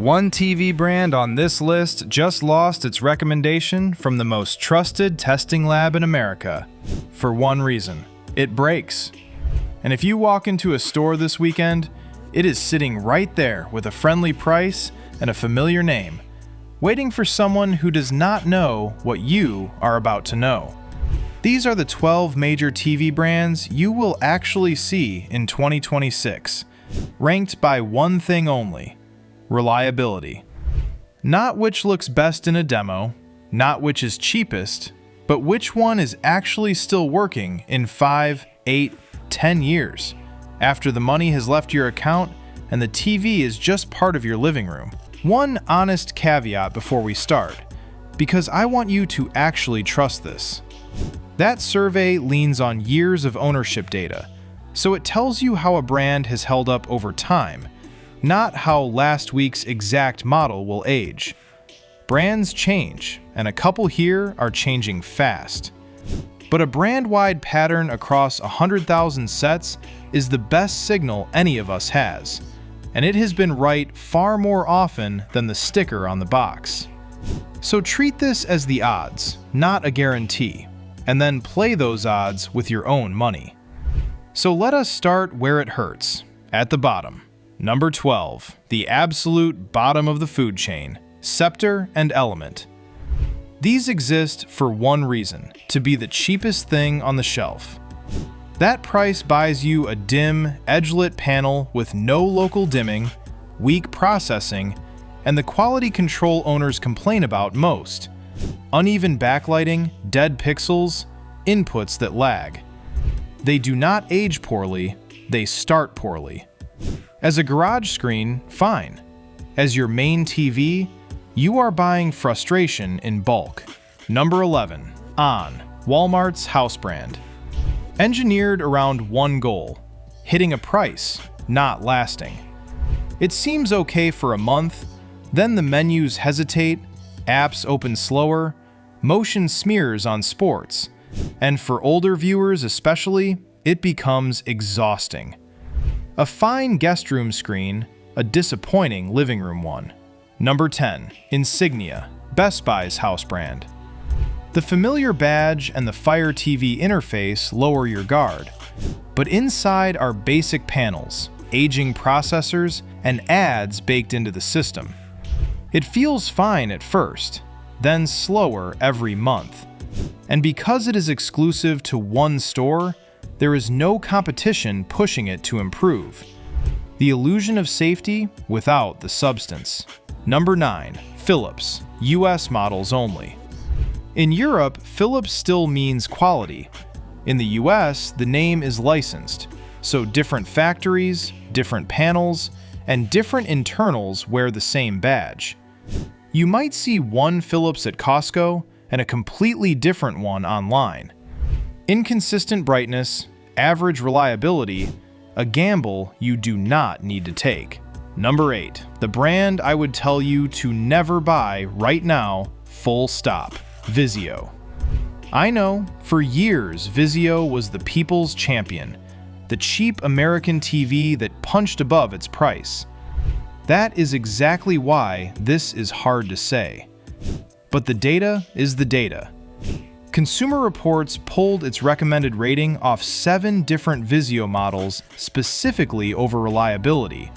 One TV brand on this list just lost its recommendation from the most trusted testing lab in America. For one reason: it breaks. And if you walk into a store this weekend, it is sitting right there with a friendly price and a familiar name, waiting for someone who does not know what you are about to know. These are the 12 major TV brands you will actually see in 2026, ranked by one thing only: reliability. Not which looks best in a demo, not which is cheapest, but which one is actually still working in 5, 8, 10 years, after the money has left your account and the TV is just part of your living room. One honest caveat before we start, because I want you to actually trust this. That survey leans on years of ownership data, so it tells you how a brand has held up over time, not how last week's exact model will age. Brands change, and a couple here are changing fast. But a brand-wide pattern across 100,000 sets is the best signal any of us has, and it has been right far more often than the sticker on the box. So treat this as the odds, not a guarantee, and then play those odds with your own money. So let us start where it hurts, at the bottom. Number 12, the absolute bottom of the food chain, Sceptre and Element. These exist for one reason: to be the cheapest thing on the shelf. That price buys you a dim, edge-lit panel with no local dimming, weak processing, and the quality control owners complain about most: uneven backlighting, dead pixels, inputs that lag. They do not age poorly, they start poorly. As a garage screen, fine. As your main TV, you are buying frustration in bulk. Number 11, On, Walmart's house brand. Engineered around one goal: hitting a price, not lasting. It seems okay for a month, then the menus hesitate, apps open slower, motion smears on sports, and for older viewers especially, it becomes exhausting. A fine guest room screen, a disappointing living room one. Number 10, Insignia, Best Buy's house brand. The familiar badge and the Fire TV interface lower your guard, but inside are basic panels, aging processors, and ads baked into the system. It feels fine at first, then slower every month. And because it is exclusive to one store, there is no competition pushing it to improve. The illusion of safety without the substance. Number 9, Philips, US models only. In Europe, Philips still means quality. In the US, the name is licensed, so different factories, different panels, and different internals wear the same badge. You might see one Philips at Costco and a completely different one online. Inconsistent brightness, average reliability, a gamble you do not need to take. Number 8, the brand I would tell you to never buy right now, full stop: Vizio. I know, for years Vizio was the people's champion, the cheap American TV that punched above its price. That is exactly why this is hard to say. But the data is the data. Consumer Reports pulled its recommended rating off 7 different Vizio models specifically over reliability,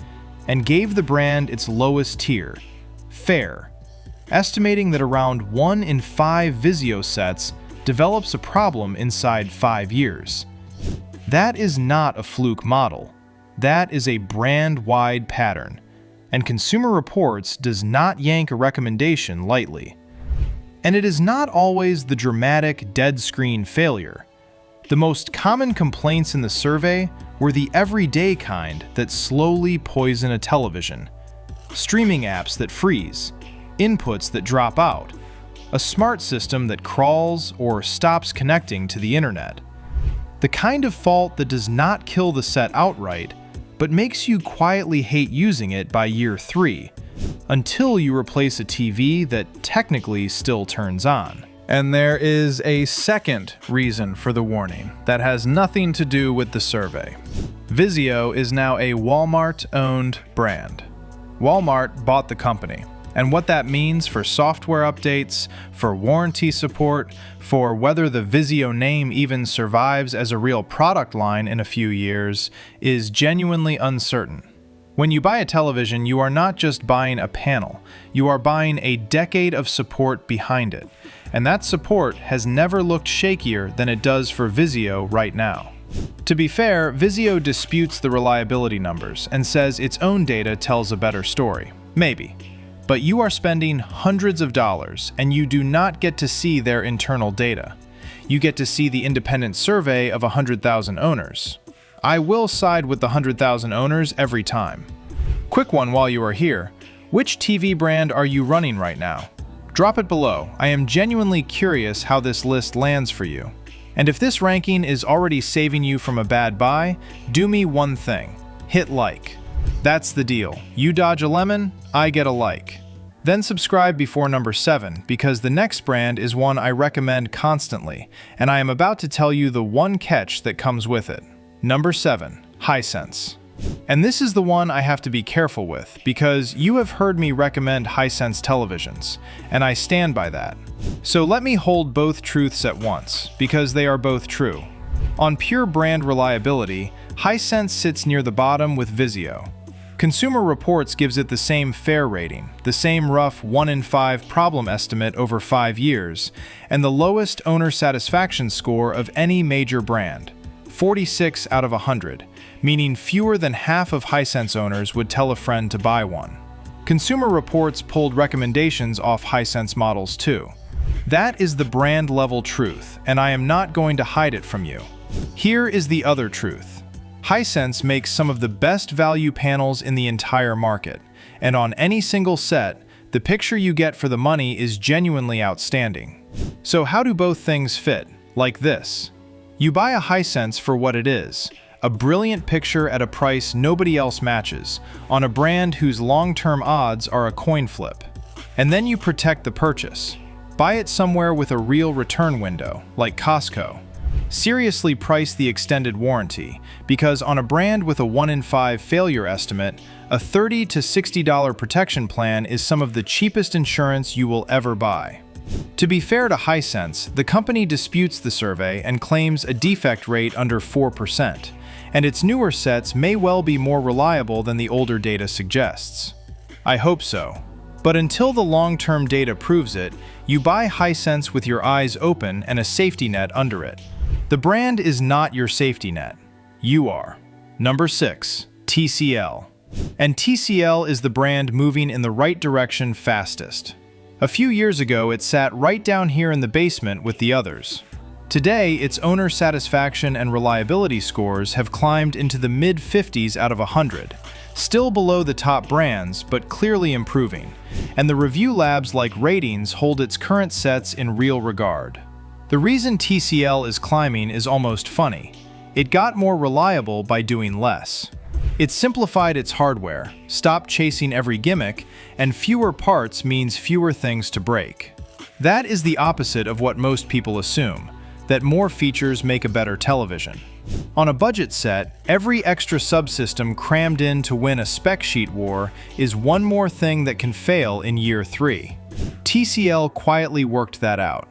and gave the brand its lowest tier, fair, estimating that around 1 in 5 Vizio sets develops a problem inside 5 years. That is not a fluke model. That is a brand-wide pattern, and Consumer Reports does not yank a recommendation lightly. And it is not always the dramatic dead screen failure. The most common complaints in the survey were the everyday kind that slowly poison a television. Streaming apps that freeze, inputs that drop out, a smart system that crawls or stops connecting to the internet. The kind of fault that does not kill the set outright, but makes you quietly hate using it by year 3, until you replace a TV that technically still turns on. And there is a second reason for the warning that has nothing to do with the survey. Vizio is now a Walmart-owned brand. Walmart bought the company. And what that means for software updates, for warranty support, for whether the Vizio name even survives as a real product line in a few years, is genuinely uncertain. When you buy a television, you are not just buying a panel, you are buying a decade of support behind it. And that support has never looked shakier than it does for Vizio right now. To be fair, Vizio disputes the reliability numbers and says its own data tells a better story. Maybe. But you are spending hundreds of dollars, and you do not get to see their internal data. You get to see the independent survey of 100,000 owners. I will side with the 100,000 owners every time. Quick one while you are here. Which TV brand are you running right now? Drop it below. I am genuinely curious how this list lands for you. And if this ranking is already saving you from a bad buy, do me one thing. Hit like. That's the deal. You dodge a lemon, I get a like. Then subscribe before number 7, because the next brand is one I recommend constantly, and I am about to tell you the one catch that comes with it. Number 7, Hisense. And this is the one I have to be careful with, because you have heard me recommend Hisense televisions, and I stand by that. So let me hold both truths at once, because they are both true. On pure brand reliability, Hisense sits near the bottom with Vizio. Consumer Reports gives it the same fair rating, the same rough 1 in 5 problem estimate over 5 years, and the lowest owner satisfaction score of any major brand, 46 out of 100, meaning fewer than half of Hisense owners would tell a friend to buy one. Consumer Reports pulled recommendations off Hisense models too. That is the brand level truth, and I am not going to hide it from you. Here is the other truth. Hisense makes some of the best value panels in the entire market, and on any single set, the picture you get for the money is genuinely outstanding. So how do both things fit? Like this. You buy a Hisense for what it is, a brilliant picture at a price nobody else matches, on a brand whose long-term odds are a coin flip. And then you protect the purchase. Buy it somewhere with a real return window, like Costco. Seriously price the extended warranty, because on a brand with a 1 in 5 failure estimate, a $30 to $60 protection plan is some of the cheapest insurance you will ever buy. To be fair to Hisense, the company disputes the survey and claims a defect rate under 4%, and its newer sets may well be more reliable than the older data suggests. I hope so. But until the long-term data proves it, you buy Hisense with your eyes open and a safety net under it. The brand is not your safety net. You are. Number 6, TCL. And TCL is the brand moving in the right direction fastest. A few years ago, it sat right down here in the basement with the others. Today, its owner satisfaction and reliability scores have climbed into the mid-50s out of 100, still below the top brands, but clearly improving, and the review labs like Ratings hold its current sets in real regard. The reason TCL is climbing is almost funny. It got more reliable by doing less. It simplified its hardware, stopped chasing every gimmick, and fewer parts means fewer things to break. That is the opposite of what most people assume, that more features make a better television. On a budget set, every extra subsystem crammed in to win a spec sheet war is one more thing that can fail in year 3. TCL quietly worked that out.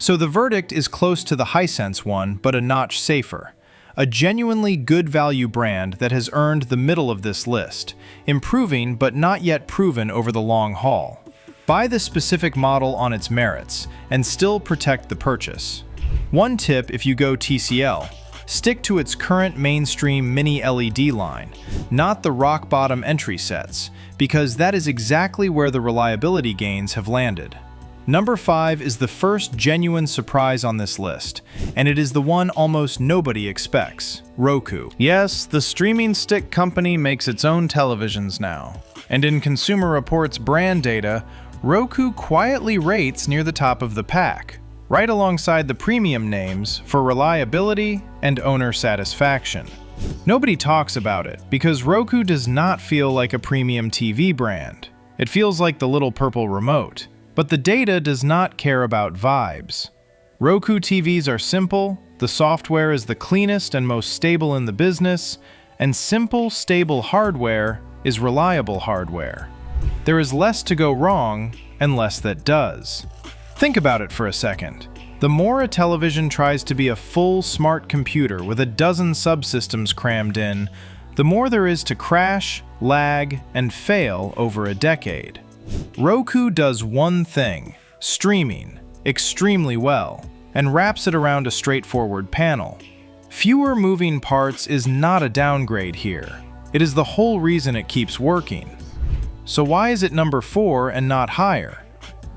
So the verdict is close to the Hisense one, but a notch safer. A genuinely good value brand that has earned the middle of this list, improving but not yet proven over the long haul. Buy the specific model on its merits, and still protect the purchase. One tip if you go TCL, stick to its current mainstream mini LED line, not the rock-bottom entry sets, because that is exactly where the reliability gains have landed. Number 5 is the first genuine surprise on this list, and it is the one almost nobody expects: Roku. Yes, the streaming stick company makes its own televisions now, and in Consumer Reports brand data, Roku quietly rates near the top of the pack, right alongside the premium names for reliability and owner satisfaction. Nobody talks about it because Roku does not feel like a premium TV brand. It feels like the little purple remote. But the data does not care about vibes. Roku TVs are simple, the software is the cleanest and most stable in the business, and simple, stable hardware is reliable hardware. There is less to go wrong and less that does. Think about it for a second. The more a television tries to be a full smart computer with a dozen subsystems crammed in, the more there is to crash, lag, and fail over a decade. Roku does one thing, streaming, extremely well, and wraps it around a straightforward panel. Fewer moving parts is not a downgrade here. It is the whole reason it keeps working. So why is it number 4 and not higher?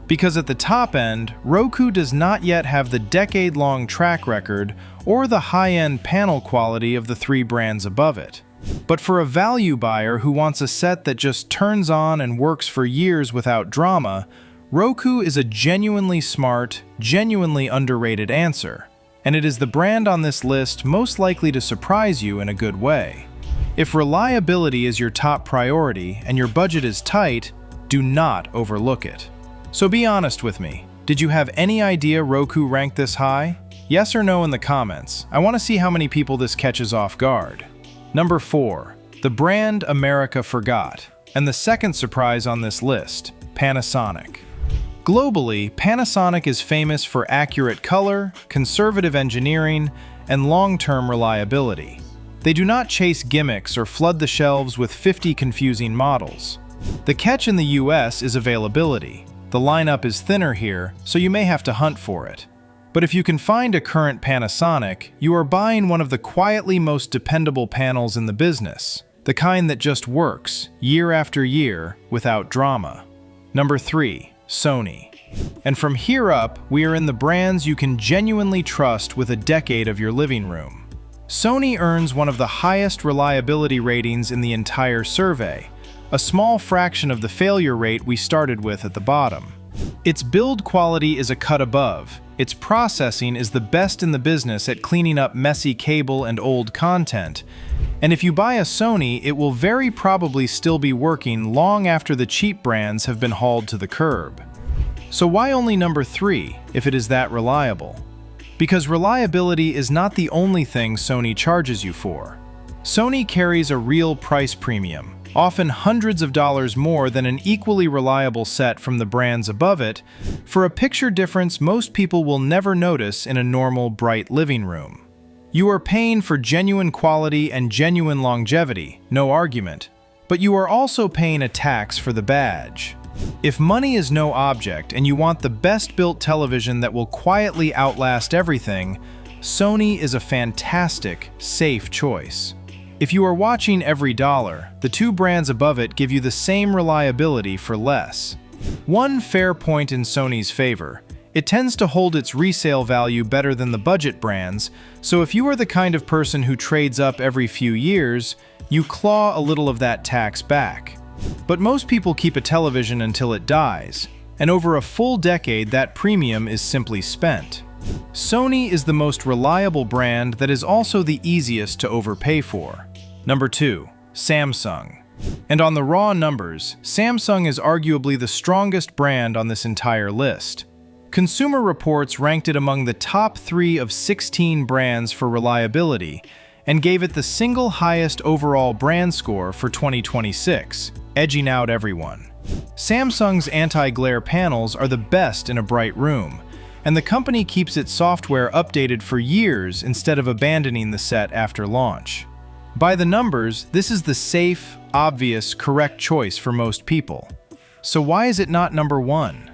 Because at the top end, Roku does not yet have the decade-long track record or the high-end panel quality of the 3 brands above it. But for a value buyer who wants a set that just turns on and works for years without drama, Roku is a genuinely smart, genuinely underrated answer. And it is the brand on this list most likely to surprise you in a good way. If reliability is your top priority and your budget is tight, do not overlook it. So be honest with me. Did you have any idea Roku ranked this high? Yes or no in the comments. I want to see how many people this catches off guard. Number 4. The brand America forgot. And the second surprise on this list, Panasonic. Globally, Panasonic is famous for accurate color, conservative engineering, and long-term reliability. They do not chase gimmicks or flood the shelves with 50 confusing models. The catch in the US is availability. The lineup is thinner here, so you may have to hunt for it. But if you can find a current Panasonic, you are buying one of the quietly most dependable panels in the business, the kind that just works, year after year, without drama. Number 3. Sony. And from here up, we are in the brands you can genuinely trust with a decade of your living room. Sony earns one of the highest reliability ratings in the entire survey, a small fraction of the failure rate we started with at the bottom. Its build quality is a cut above. Its processing is the best in the business at cleaning up messy cable and old content. And if you buy a Sony, it will very probably still be working long after the cheap brands have been hauled to the curb. So why only number 3 if it is that reliable? Because reliability is not the only thing Sony charges you for. Sony carries a real price premium, often hundreds of dollars more than an equally reliable set from the brands above it, for a picture difference most people will never notice in a normal, bright living room. You are paying for genuine quality and genuine longevity, no argument, but you are also paying a tax for the badge. If money is no object and you want the best-built television that will quietly outlast everything, Sony is a fantastic, safe choice. If you are watching every dollar, the 2 brands above it give you the same reliability for less. One fair point in Sony's favor: it tends to hold its resale value better than the budget brands, so if you are the kind of person who trades up every few years, you claw a little of that tax back. But most people keep a television until it dies, and over a full decade that premium is simply spent. Sony is the most reliable brand that is also the easiest to overpay for. Number 2. Samsung. And on the raw numbers, Samsung is arguably the strongest brand on this entire list. Consumer Reports ranked it among the top 3 of 16 brands for reliability, and gave it the single highest overall brand score for 2026, edging out everyone. Samsung's anti-glare panels are the best in a bright room, and the company keeps its software updated for years instead of abandoning the set after launch. By the numbers, this is the safe, obvious, correct choice for most people. So why is it not number 1?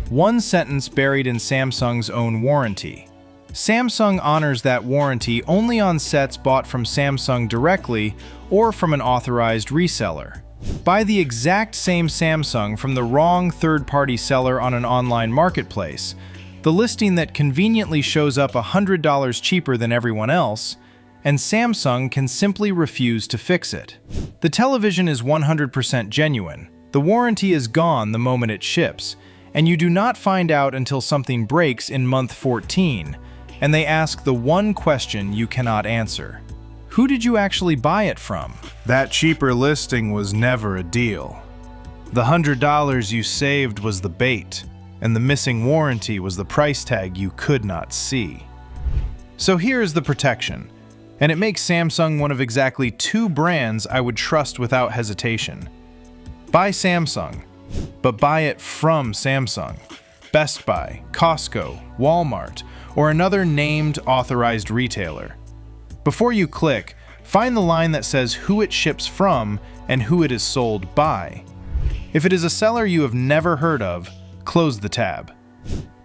One sentence buried in Samsung's own warranty. Samsung honors that warranty only on sets bought from Samsung directly or from an authorized reseller. Buy the exact same Samsung from the wrong third-party seller on an online marketplace, the listing that conveniently shows up $100 cheaper than everyone else, and Samsung can simply refuse to fix it. The television is 100% genuine. The warranty is gone the moment it ships, and you do not find out until something breaks in month 14, and they ask the one question you cannot answer. Who did you actually buy it from? That cheaper listing was never a deal. The $100 you saved was the bait, and the missing warranty was the price tag you could not see. So here's the protection. And it makes Samsung one of exactly 2 brands I would trust without hesitation. Buy Samsung, but buy it from Samsung, Best Buy, Costco, Walmart, or another named authorized retailer. Before you click, find the line that says who it ships from and who it is sold by. If it is a seller you have never heard of, close the tab.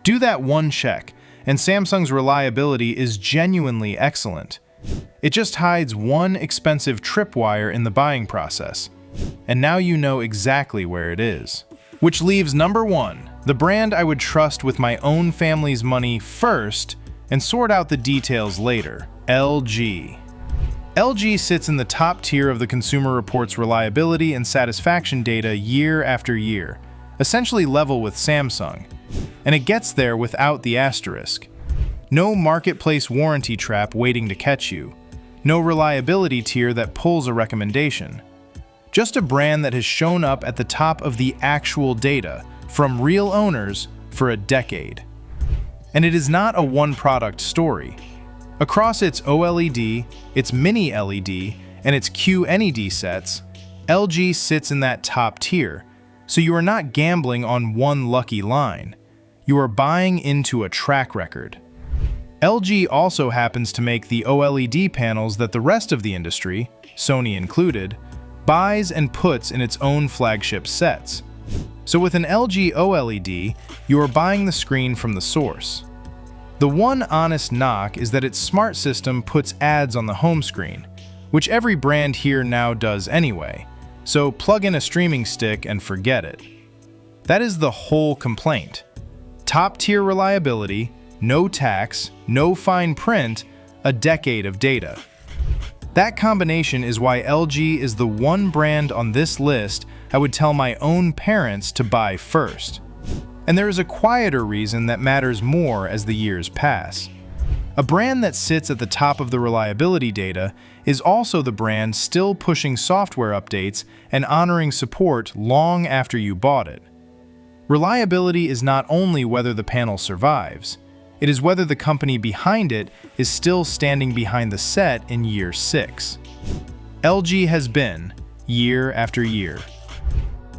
Do that one check, and Samsung's reliability is genuinely excellent. It just hides one expensive tripwire in the buying process, and now you know exactly where it is. Which leaves number 1, the brand I would trust with my own family's money first and sort out the details later: LG. LG sits in the top tier of the Consumer Reports reliability and satisfaction data year after year, essentially level with Samsung. And it gets there without the asterisk. No marketplace warranty trap waiting to catch you. No reliability tier that pulls a recommendation. Just a brand that has shown up at the top of the actual data from real owners for a decade. And it is not a one-product story. Across its OLED, its Mini LED, and its QNED sets, LG sits in that top tier, so you are not gambling on one lucky line. You are buying into a track record. LG also happens to make the OLED panels that the rest of the industry, Sony included, buys and puts in its own flagship sets. So with an LG OLED, you are buying the screen from the source. The one honest knock is that its smart system puts ads on the home screen, which every brand here now does anyway, so plug in a streaming stick and forget it. That is the whole complaint. Top-tier reliability, no tax, no fine print, a decade of data. That combination is why LG is the one brand on this list I would tell my own parents to buy first. And there is a quieter reason that matters more as the years pass. A brand that sits at the top of the reliability data is also the brand still pushing software updates and honoring support long after you bought it. Reliability is not only whether the panel survives, it is whether the company behind it is still standing behind the set in year 6. LG has been, year after year.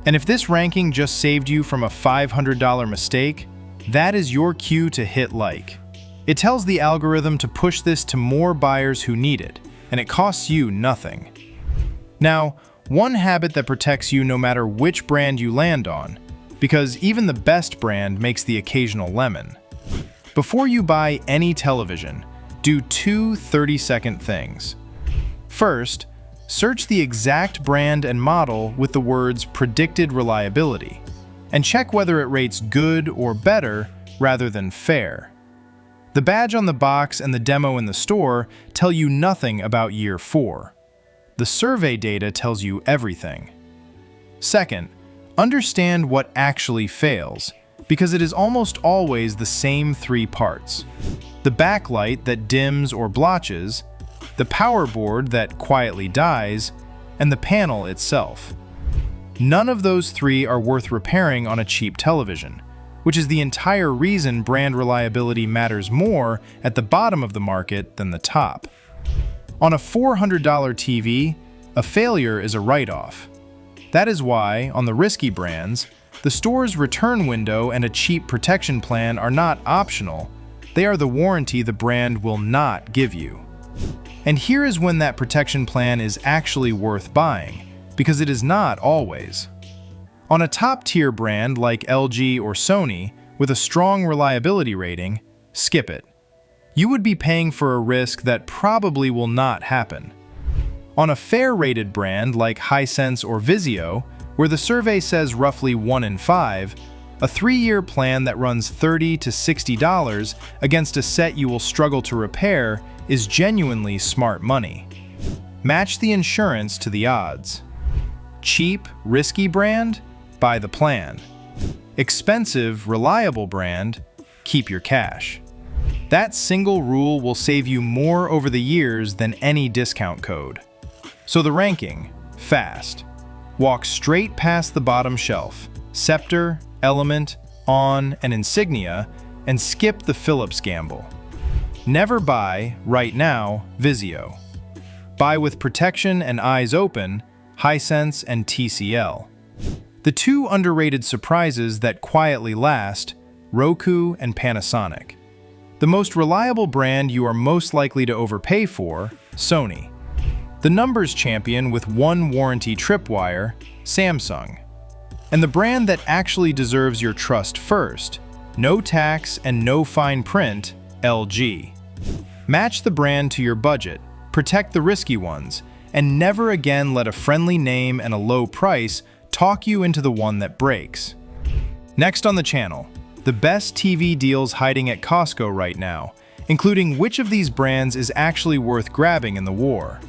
And if this ranking just saved you from a $500 mistake, that is your cue to hit like. It tells the algorithm to push this to more buyers who need it, and it costs you nothing. Now, one habit that protects you no matter which brand you land on, because even the best brand makes the occasional lemon. Before you buy any television, do 2 30-second things. First, search the exact brand and model with the words predicted reliability, and check whether it rates good or better rather than fair. The badge on the box and the demo in the store tell you nothing about year 4. The survey data tells you everything. Second, understand what actually fails, because it is almost always the same 3 parts. The backlight that dims or blotches, the power board that quietly dies, and the panel itself. None of those 3 are worth repairing on a cheap television, which is the entire reason brand reliability matters more at the bottom of the market than the top. On a $400 TV, a failure is a write-off. That is why, on the risky brands, the store's return window and a cheap protection plan are not optional, they are the warranty the brand will not give you. And here is when that protection plan is actually worth buying, because it is not always. On a top-tier brand like LG or Sony, with a strong reliability rating, skip it. You would be paying for a risk that probably will not happen. On a fair-rated brand like Hisense or Vizio, where the survey says roughly 1 in 5, a 3-year plan that runs $30 to $60 against a set you will struggle to repair is genuinely smart money. Match the insurance to the odds. Cheap, risky brand? Buy the plan. Expensive, reliable brand? Keep your cash. That single rule will save you more over the years than any discount code. So the ranking, fast. Walk straight past the bottom shelf, Sceptre, Element, On, and Insignia, and skip the Philips gamble. Never buy, right now, Vizio. Buy with protection and eyes open, Hisense and TCL. The two underrated surprises that quietly last, Roku and Panasonic. The most reliable brand you are most likely to overpay for, Sony. The numbers champion with one warranty tripwire, Samsung. And the brand that actually deserves your trust first, no tax and no fine print, LG. Match the brand to your budget, protect the risky ones, and never again let a friendly name and a low price talk you into the one that breaks. Next on the channel, the best TV deals hiding at Costco right now, including which of these brands is actually worth grabbing in the war.